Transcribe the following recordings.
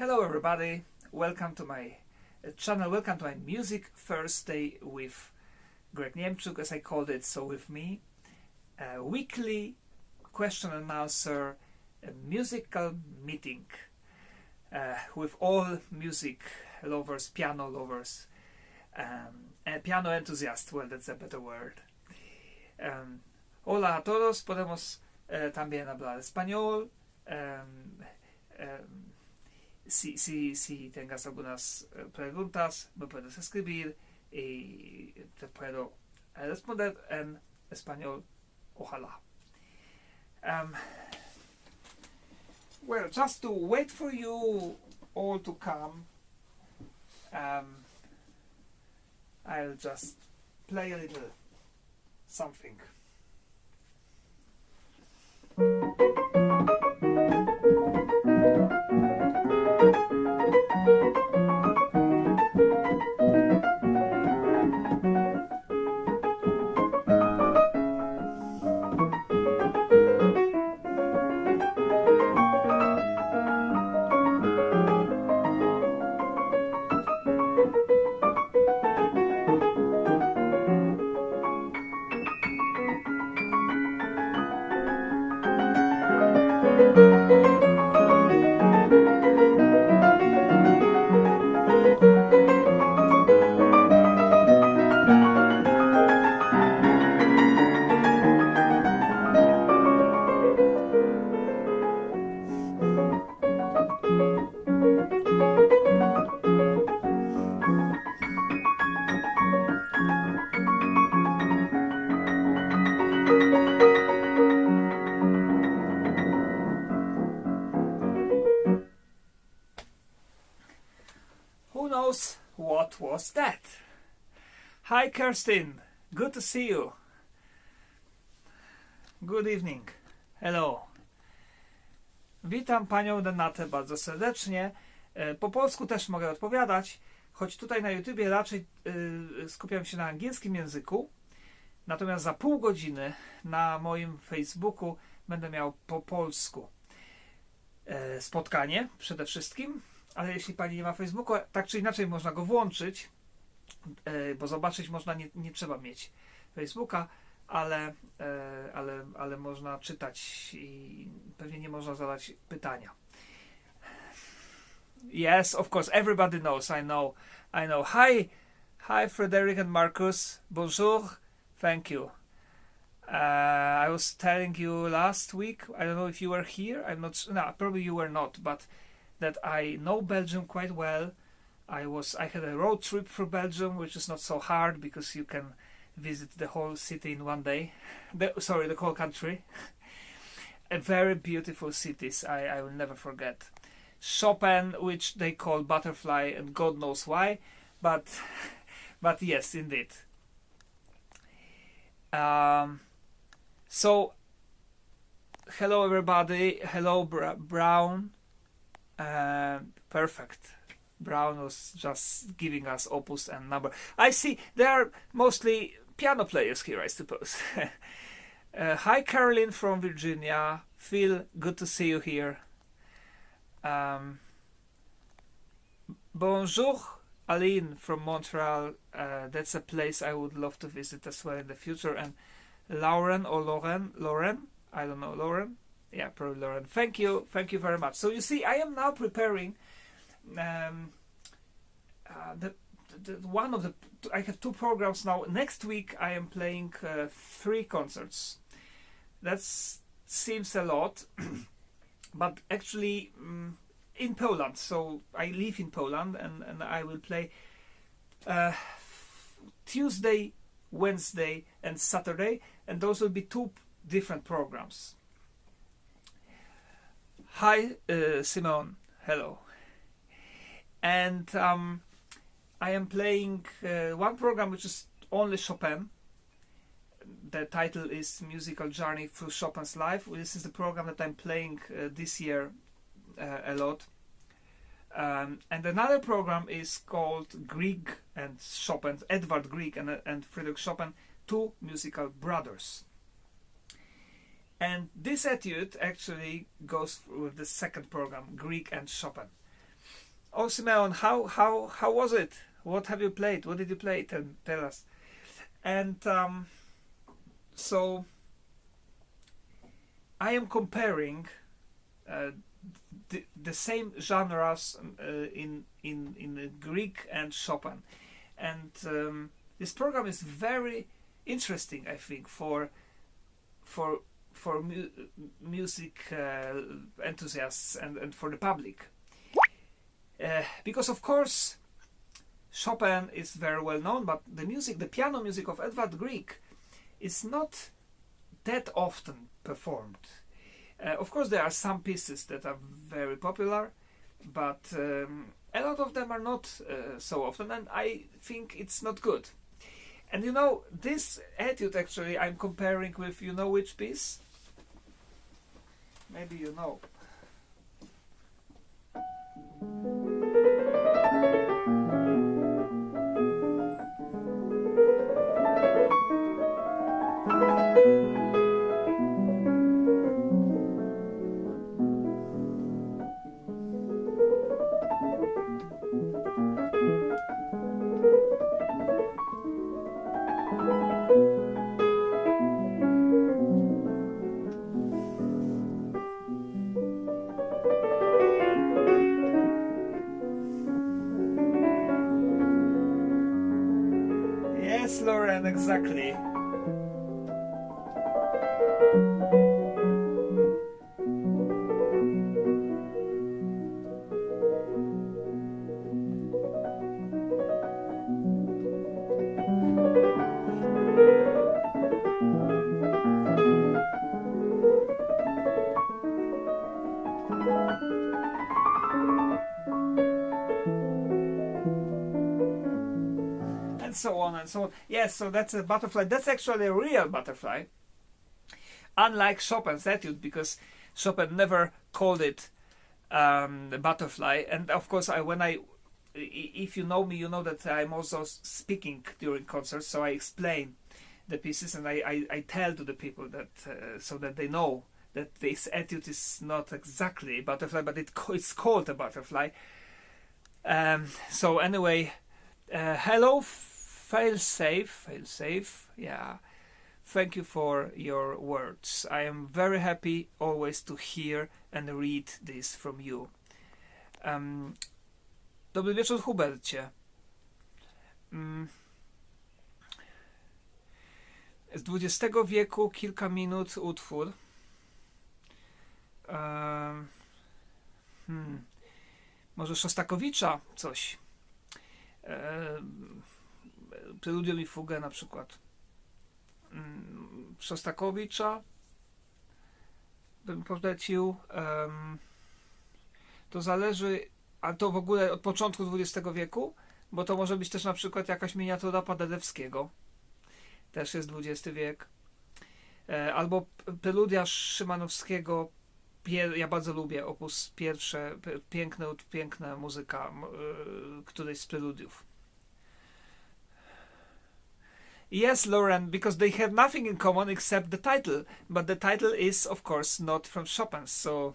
Hello everybody, welcome to my channel, welcome to my Music Thursday with Greg Niemczuk, as I called it, so with me. A weekly question and answer, a musical meeting with all music lovers, piano lovers, and piano enthusiasts, well, that's a better word. Hola a todos, podemos también hablar español. Si tengas algunas preguntas, me puedes escribir y te puedo responder en español, ojalá. Well, just to wait for you all to come, I'll just play a little something. Who knows what was that? Hi Kerstin, good to see you. Good evening. Hello. Witam panią Renatę bardzo serdecznie. Po polsku też mogę odpowiadać, choć tutaj na YouTubie raczej skupiam się na angielskim języku. Natomiast za pół godziny na moim Facebooku będę miał po polsku spotkanie przede wszystkim. Ale jeśli pani nie ma Facebooka, tak czy inaczej można go włączyć, bo zobaczyć można, nie trzeba mieć Facebooka, ale można czytać i pewnie nie można zadać pytania. Yes, of course, everybody knows, I know. Hi Frederick and Marcus, bonjour, thank you. I was telling you last week, I don't know if you were here, no, probably you were not, but that I know Belgium quite well. I had a road trip through Belgium, which is not so hard because you can visit the whole city in one day. The whole country. A very beautiful cities, I will never forget. Chopin, which they call Butterfly, and God knows why, but yes, indeed. So, hello everybody. Hello Brown. Perfect. Brown was just giving us opus and number. I see there are mostly piano players here, I suppose. Hi Caroline from Virginia. Phil, good to see you here. Bonjour Aline from Montreal. That's a place I would love to visit as well in the future. And Lauren or Lauren, I don't know, Lauren. Yeah, probably Lauren. Thank you very much. So you see, I am now preparing I have two programs now. Next week I am playing 3 concerts. That seems a lot, but actually in Poland. So I live in Poland, and I will play Tuesday, Wednesday, and Saturday, and those will be 2 different programs. Hi, Simone. Hello. And I am playing one program which is only Chopin. The title is Musical Journey Through Chopin's Life. This is the program that I'm playing this year a lot. And another program is called Grieg and Chopin, Edvard Grieg and Friedrich Chopin, 2 musical brothers. And this etude actually goes with the second program, Grieg and Chopin. Oh, Simeon, how was it? What have you played? What did you play? Tell us. And so I am comparing the same genres in Greek and Chopin, and this program is very interesting, I think, for music enthusiasts and for the public, because of course Chopin is very well known, but the piano music of Edvard Grieg is not that often performed. Of course, there are some pieces that are very popular, but a lot of them are not so often, and I think it's not good. And you know, this etude actually I'm comparing with, you know which piece? Maybe you know. Yes, Lauren, exactly. And so on and so on. Yes, so that's a butterfly. That's actually a real butterfly. Unlike Chopin's etude, because Chopin never called it the butterfly. And of course, if you know me, you know that I'm also speaking during concerts, so I explain the pieces and I tell to the people that so that they know that this etude is not exactly a butterfly, but it's called a butterfly. So anyway, hello, failsafe. Yeah, thank you for your words. I am very happy always to hear and read this from you. Dobry wieczór, Hubercie. Z XX wieku kilka minut utwór. Może Szostakowicza coś. Preludium i fugę na przykład. Szostakowicza bym polecił. To zależy, a to w ogóle od początku XX wieku, bo to może być też na przykład jakaś miniatura Paderewskiego. Też jest XX wiek. Albo preludia Szymanowskiego. Ja bardzo lubię opus pierwsze, piękna muzyka którejś z preludiów. Yes, Lauren, because they have nothing in common except the title, but the title is of course not from Chopin, so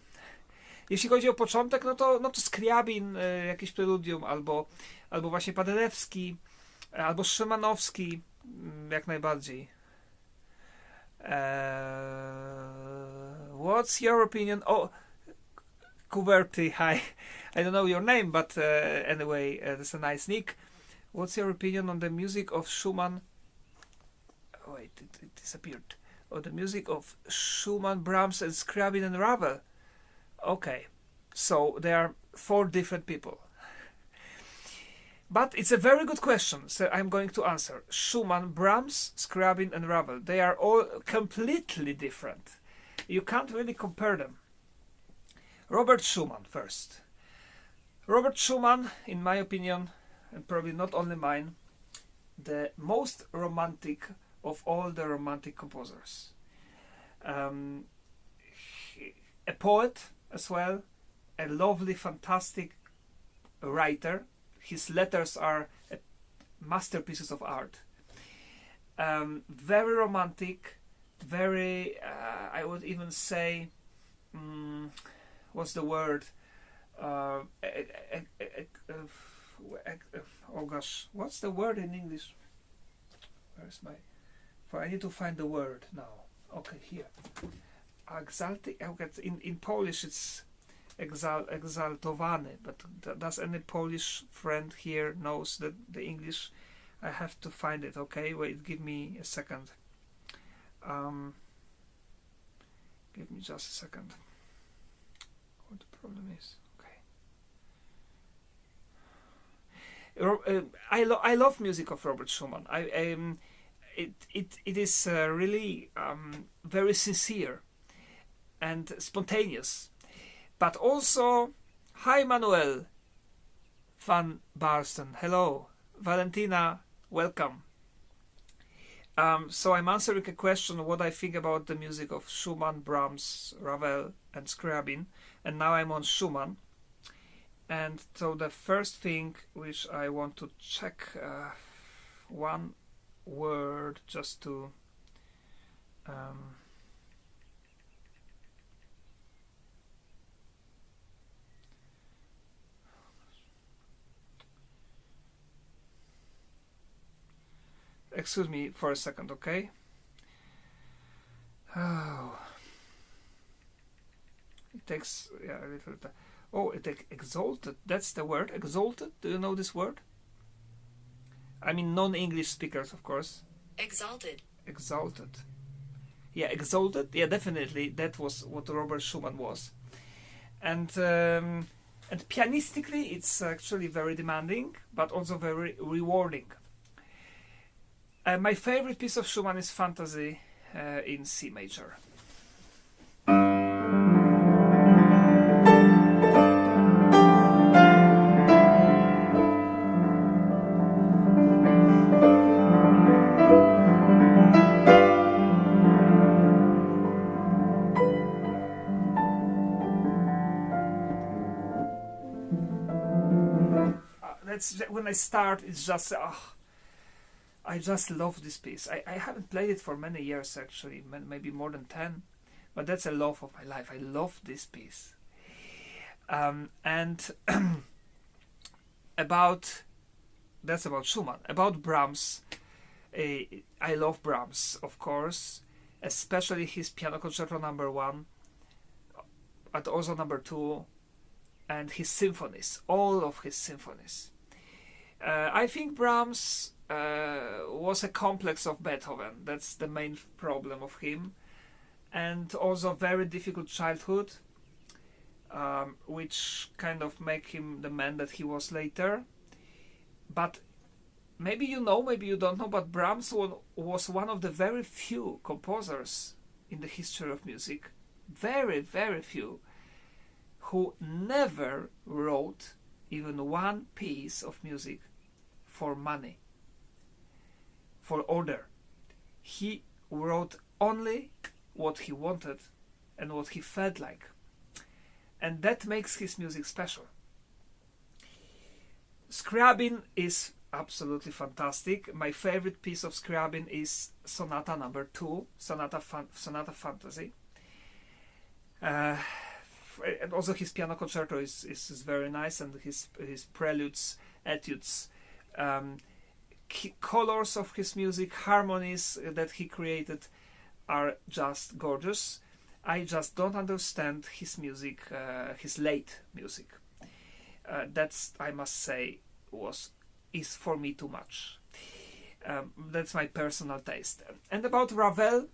jeśli chodzi o początek, no to Skriabin, jakieś preludium, albo właśnie Paderewski, albo Szymanowski, jak najbardziej. What's your opinion? Oh, Kuberti, hi. I don't know your name, but anyway, that's a nice nick. What's your opinion on the music of Schumann? Oh, wait, it disappeared. Oh, the music of Schumann, Brahms, and Scriabin and Ravel. Okay, so there are 4 different people. But it's a very good question, so I'm going to answer. Schumann, Brahms, Scriabin, and Ravel. They are all completely different. You can't really compare them. Robert Schumann first. Robert Schumann, in my opinion, and probably not only mine, the most romantic of all the romantic composers. A poet as well, a lovely, fantastic writer. His letters are masterpieces of art. Very romantic, very, I would even say, what's the word? A oh gosh, what's the word in English? Where's my... I need to find the word now. Okay, here. In Polish it's exaltowany, but does any Polish friend here knows the English? I have to find it. Okay, wait, give me a second. Give me just a second. What the problem is? Okay. I love music of Robert Schumann. It is really very sincere and spontaneous, but also, hi Manuel van Barsten, hello, Valentina, welcome. So I'm answering a question what I think about the music of Schumann, Brahms, Ravel and Scriabin, and now I'm on Schumann. And so the first thing which I want to check, one word just to excuse me for a second, okay? Oh, it takes a little time. Oh, exalted, that's the word, exalted. Do you know this word? I mean non-English speakers, of course. Exalted. Yeah, exalted. Yeah, definitely. That was what Robert Schumann was. And pianistically, it's actually very demanding, but also very rewarding. My favorite piece of Schumann is Fantasy in C major. When I start, it's just I just love this piece. I haven't played it for many years actually, maybe more than 10, but that's a love of my life. I love this piece. And that's about Schumann. About Brahms, I love Brahms, of course, especially his Piano Concerto No. 1, but also No. 2, and his symphonies, all of his symphonies. I think Brahms was a complex of Beethoven. That's the main problem of him, and also very difficult childhood, which kind of make him the man that he was later. But maybe you know, maybe you don't know, but Brahms was one of the very few composers in the history of music, very, very few, who never wrote even one piece of music for money, for order. He wrote only what he wanted and what he felt like, and that makes his music special. Scriabin is absolutely fantastic. My favorite piece of Scriabin is Sonata No. 2, Sonata Fantasy. And also his piano concerto is very nice, and his preludes, etudes, colors of his music, harmonies that he created are just gorgeous. I just don't understand his music, his late music. That's, I must say, is for me too much. That's my personal taste. And about Ravel,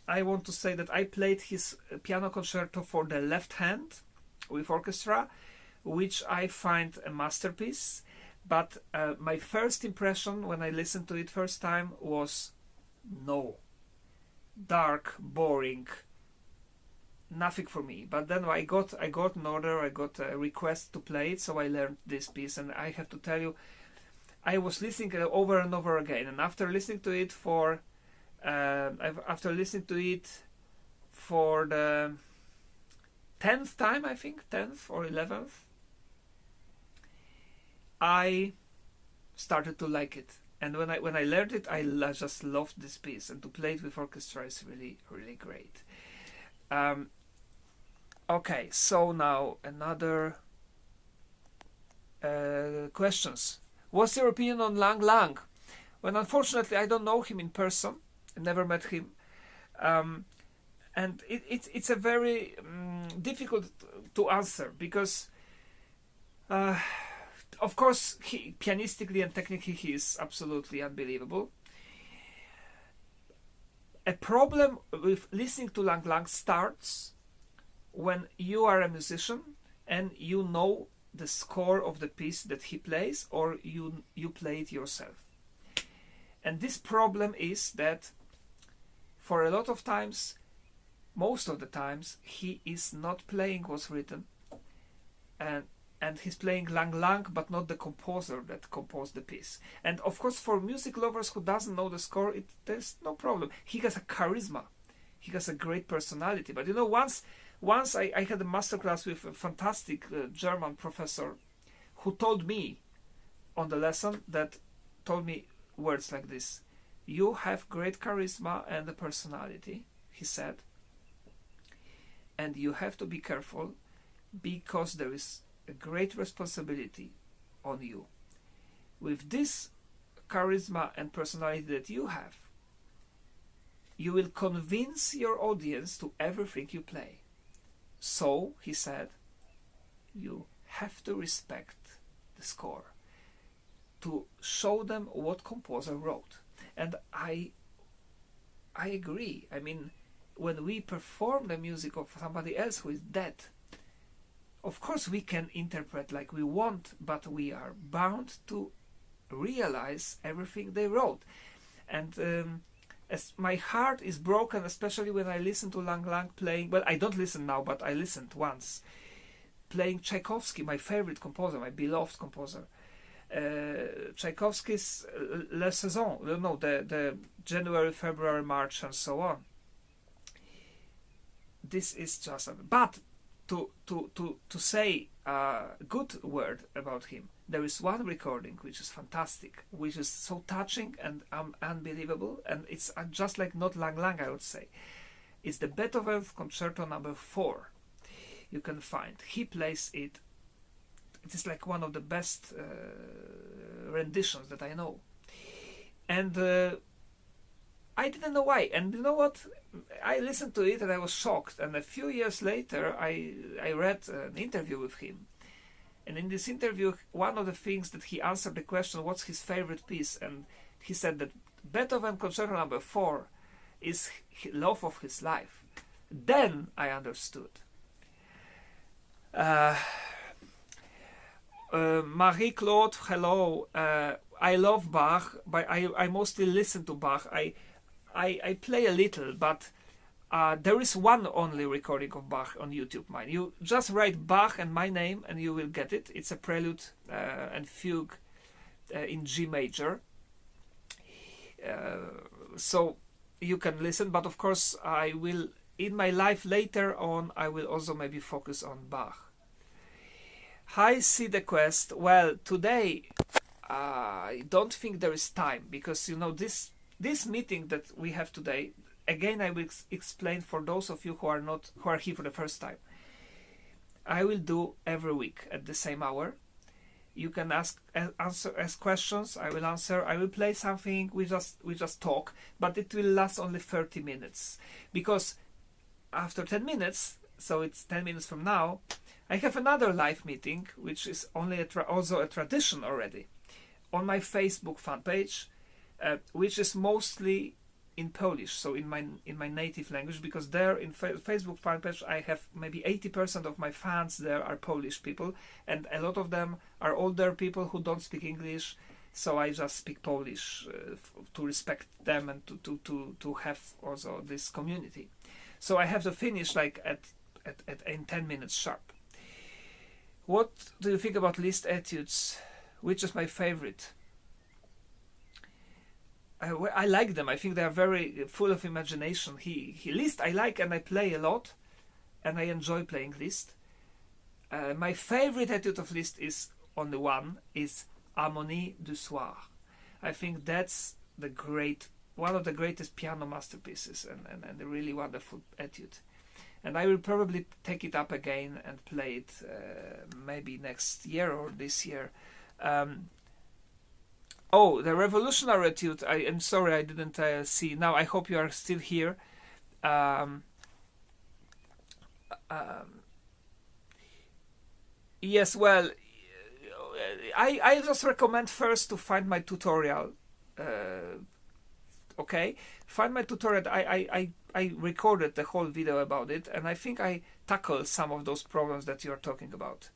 I want to say that I played his piano concerto for the left hand with orchestra, which I find a masterpiece. But my first impression when I listened to it first time was no, dark, boring, nothing for me. But then I got an order, I got a request to play it, so I learned this piece, and I have to tell you, I was listening over and over again, and after listening to it for the 10th time, I think 10th or 11th, I started to like it. And when I learned it, I just loved this piece, and to play it with orchestra is really, really great. Okay, so now another questions. What's your opinion on Lang Lang? Well, unfortunately, I don't know him in person. I never met him. And it's a very difficult to answer because, of course, pianistically and technically he is absolutely unbelievable. A problem with listening to Lang Lang starts when you are a musician and you know the score of the piece that he plays, or you play it yourself. And this problem is that for a lot of times, most of the times, he is not playing what's written, and he's playing Lang Lang, but not the composer that composed the piece. And of course, for music lovers who doesn't know the score, there's no problem. He has a charisma, he has a great personality. But you know, once I had a masterclass with a fantastic German professor who told me on the lesson told me words like this: "You have great charisma and a personality," he said, "and you have to be careful because there is a great responsibility on you. With this charisma and personality that you have, you will convince your audience to everything you play. So," he said, "you have to respect the score to show them what composer wrote." And I agree. I mean, when we perform the music of somebody else who is dead, of course we can interpret like we want, but we are bound to realize everything they wrote. And as my heart is broken, especially when I listen to Lang Lang playing, well, I don't listen now, but I listened once, playing Tchaikovsky, my favorite composer, my beloved composer. Tchaikovsky's Les Saisons, no, the January, February, March, and so on. This is just but to say a good word about him, there is one recording which is fantastic, which is so touching and unbelievable, and it's just like not Lang Lang, I would say. It's the Beethoven Concerto No. 4. You can find. He plays it. It is like one of the best renditions that I know. And I didn't know why. And you know what? I listened to it and I was shocked. And a few years later, I read an interview with him. And in this interview, one of the things that he answered the question, what's his favorite piece? And he said that Beethoven Concerto No. 4 is love of his life. Then I understood. Marie-Claude, hello. I love Bach, but I mostly listen to Bach. I play a little, but there is one only recording of Bach on YouTube, mine. You just write Bach and my name and you will get it. It's a prelude and fugue in G major. So you can listen, but of course I will, in my life later on, I will also maybe focus on Bach. Hi, See the Quest. Well, today I don't think there is time, because you know this meeting that we have today. Again, I will explain for those of you who are here for the first time. I will do every week at the same hour. You can ask questions. I will answer. I will play something. We just talk, but it will last only 30 minutes, because after 10 minutes, so it's 10 minutes from now, I have another live meeting, which is only also a tradition already, on my Facebook fan page, which is mostly in Polish, so in my native language, because there in Facebook fan page I have maybe 80% of my fans there are Polish people, and a lot of them are older people who don't speak English, so I just speak Polish to respect them and to have also this community. So I have to finish like in 10 minutes sharp. What do you think about Liszt etudes? Which is my favorite? I like them. I think they are very full of imagination. Liszt I like and I play a lot, and I enjoy playing Liszt. My favorite etude of Liszt is only one, is Harmonie du Soir. I think that's one of the greatest piano masterpieces, and a really wonderful etude. And I will probably take it up again and play it maybe next year or this year. Oh, the revolutionary attitude. I am sorry I didn't see. Now I hope you are still here. Yes, well, I just recommend first to find my tutorial. Okay, find my tutorial. I recorded the whole video about it, and I think I tackled some of those problems that you are talking about.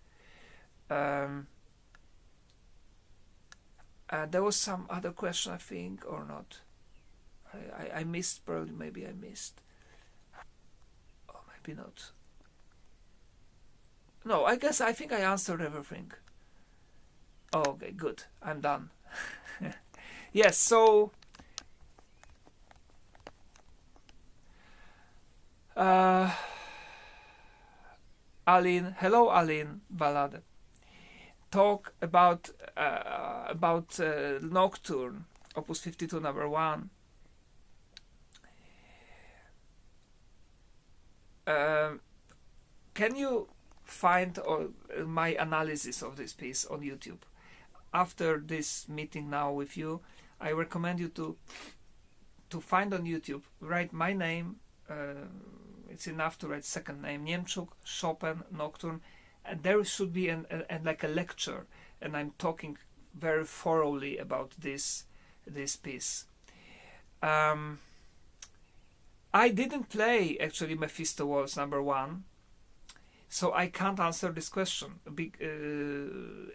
There was some other question, I think, or not. I missed, probably, maybe I missed. Oh, maybe not. No, I think I answered everything. Oh, okay, good. I'm done. Yes, so... Aline, hello Aline Balade. Talk about Nocturne, Opus 52, number 1. Can you find my analysis of this piece on YouTube? After this meeting now with you, I recommend you to find on YouTube, write my name. It's enough to write second name, Niemczuk, Chopin, Nocturne, and there should be like a lecture, and I'm talking very thoroughly about this piece. I didn't play actually Mephisto Waltz number 1, so I can't answer this question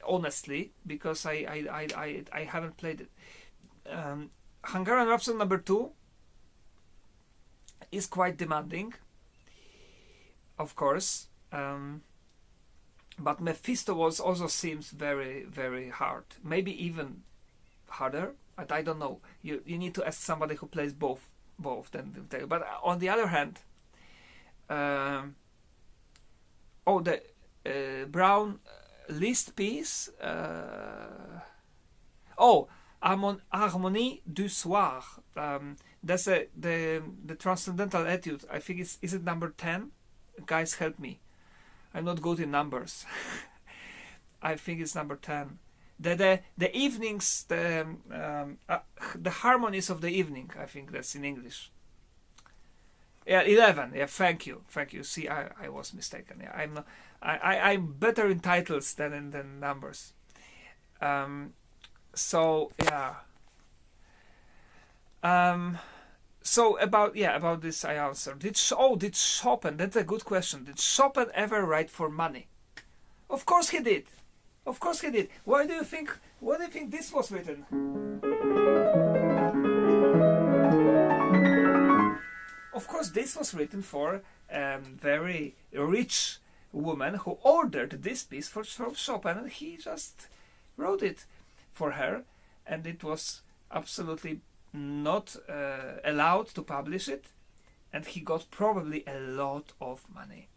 honestly, because I haven't played it. Hungarian Rhapsody number 2 is quite demanding, of course, but Mephisto Waltz also seems very, very hard, maybe even harder, but I don't know. You need to ask somebody who plays both then they'll tell you. But on the other hand, the Brown Liszt piece, Harmonie du Soir, that's the Transcendental Etude. I think is it number 10? Guys, help me, I'm not good in numbers. I think it's number 10. The evenings, the harmonies of the evening, I think that's in English. Yeah, 11. Yeah, thank you. See, I was mistaken. Yeah, I'm better in titles than in numbers. So yeah. So about this I answered. Did Chopin? That's a good question. Did Chopin ever write for money? Of course he did. Of course he did. Why do you think this was written? Of course, this was written for a very rich woman who ordered this piece from Chopin, and he just wrote it for her, and it was absolutely not allowed to publish it, and he got probably a lot of money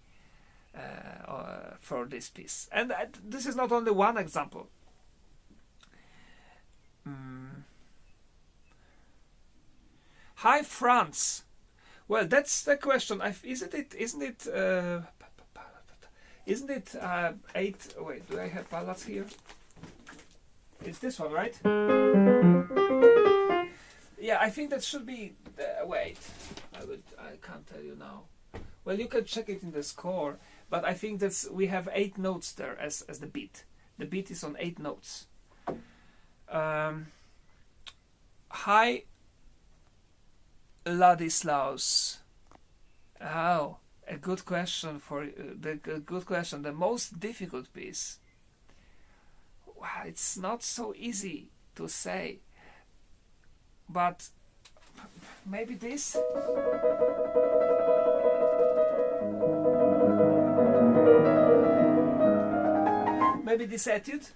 for this piece. And this is not only one example. Hi, France. Well, that's the question. Isn't it 8? Wait, do I have ballads here? It's this one, right? Yeah, I think that should be. Wait, I can't tell you now. Well, you can check it in the score, but I think we have 8 notes there as the beat. The beat is on 8 notes. Hi, Ladislaus. Oh, a good question for good question. The most difficult piece. Wow, it's not so easy to say, but maybe this. Maybe this etude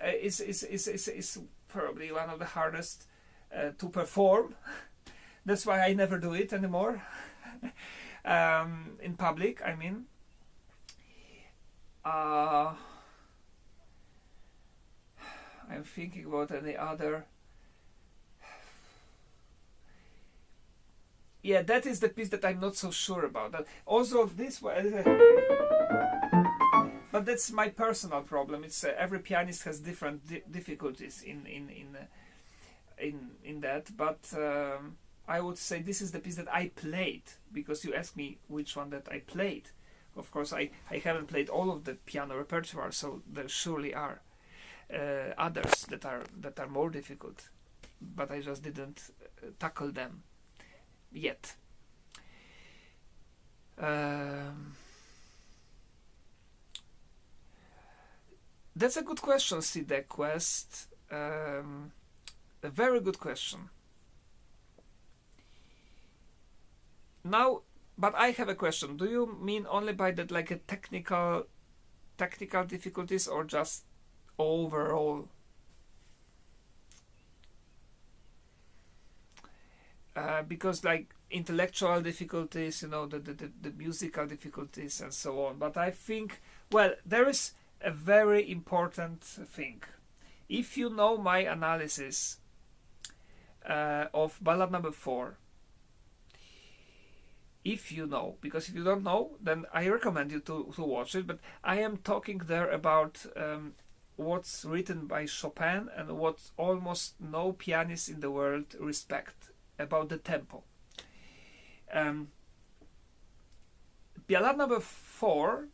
is probably one of the hardest to perform. That's why I never do it anymore. In public, I mean. I'm thinking about any other. Yeah, that is the piece that I'm not so sure about. That also this one, but that's my personal problem. It's every pianist has different difficulties in in that, but I would say this is the piece that I played, because you asked me which one that I played. Of course, I haven't played all of the piano repertoire, so there surely are others that are more difficult, but I just didn't tackle them yet. That's a good question, CD Quest. A very good question. Now, but I have a question. Do you mean only by that, like a technical difficulties, or just overall? Because like intellectual difficulties, the musical difficulties and so on. But I think, well, there is a very important thing. If you know my analysis of ballad number 4, if you know, because if you don't know, then I recommend you to watch it, but I am talking there about what's written by Chopin and what almost no pianist in the world respect about the tempo. Ballad number 4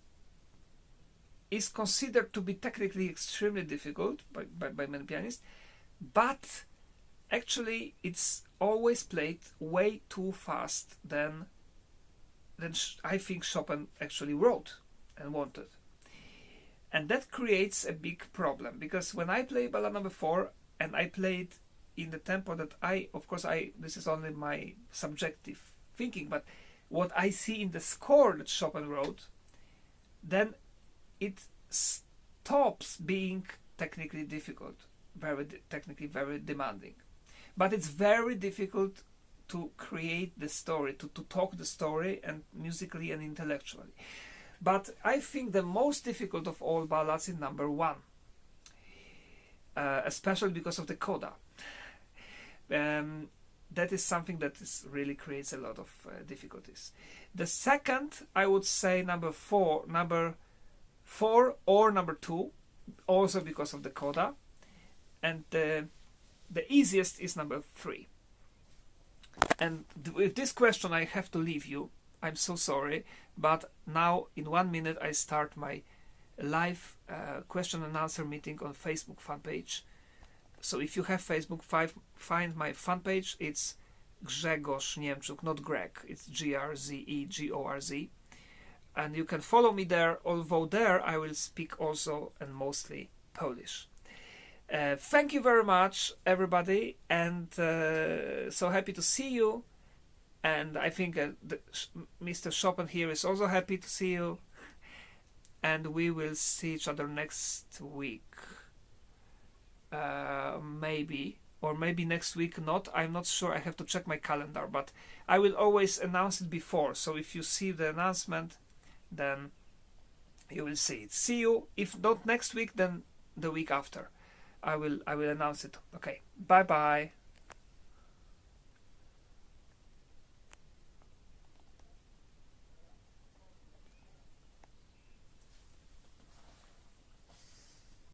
is considered to be technically extremely difficult by many pianists, but actually it's always played way too fast than I think Chopin actually wrote and wanted. And that creates a big problem, because when I play ballad number 4 and I play it in the tempo that this is only my subjective thinking, but what I see in the score that Chopin wrote, then it stops being technically difficult, technically very demanding. But it's very difficult to create the story, to talk the story, and musically and intellectually. But I think the most difficult of all ballads is number 1, especially because of the coda. That is something that really creates a lot of difficulties. The second, I would say number 4 or number 2, also because of the coda, and the easiest is number 3. And with this question I have to leave you. I'm so sorry, but now in 1 minute I start my live question and answer meeting on Facebook fan page. So if you have Facebook, find my fan page. It's Grzegorz Niemczuk, not Greg. It's Grzegorz. And you can follow me there, although there I will speak also and mostly Polish. Thank you very much, everybody, and so happy to see you. And I think Mr. Chopin here is also happy to see you. And we will see each other next week. Maybe, or maybe next week not. I'm not sure. I have to check my calendar, but I will always announce it before. So if you see the announcement, then you will see it. See you. If not next week, then the week after. I will announce it. Okay. Bye bye.